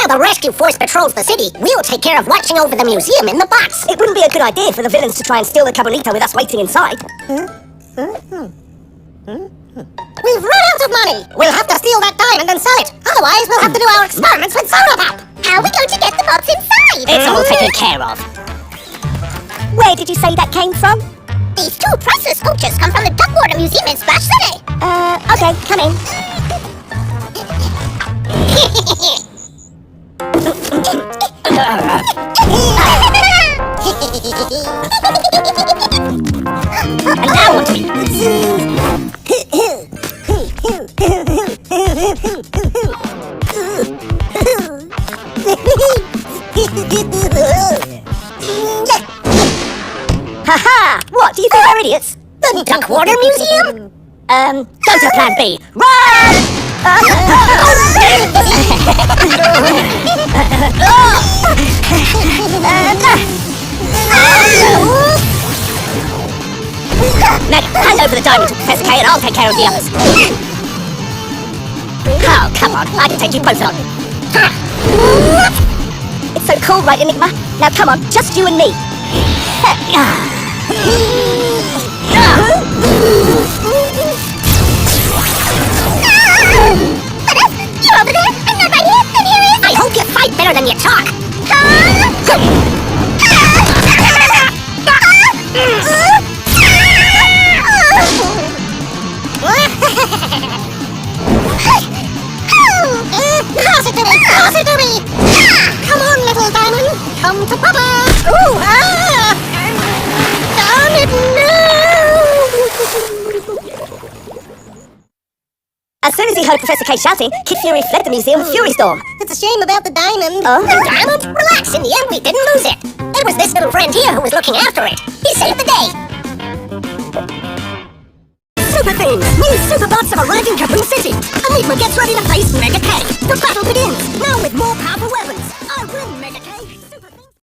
While the rescue force patrols the city, we'll take care of watching over the museum in the box. It wouldn't be a good idea for the villains to try and steal the cabrito with us waiting inside. We've run out of money. We'll have to steal that diamond and sell it. Otherwise, we'll have to do our experiments with soda pop. How are we going to get the box inside? It's all taken care of. Where did you say that came from? These two priceless sculptures come from the Duckwater Museum in Splash City. Okay, come in. And now what do we... Ha-ha! What, do you think we're idiots? The Duckwater Museum? Go to plan B. Run! Meg, hand over the diamond to Professor K and I'll take care of the others. Oh, come on, I can take you both on. It's so cool, right, Enigma? Now come on, just you and me. You're over there, I'm not right here, and here is... I hope you fight better than you talk. Pass it to me! Come on, little diamond, come to Papa! Ooh, darn it, no! As soon as he heard Professor K shouting, Kid Fury fled the museum with Fury Storm. It's a shame about the diamond. Oh? The diamond? Relax, in the end we didn't lose it. It was this little friend here who was looking after it. He saved the day. Super things! New Superbots have arrived in Kaboom City! Enigma gets ready to face Mega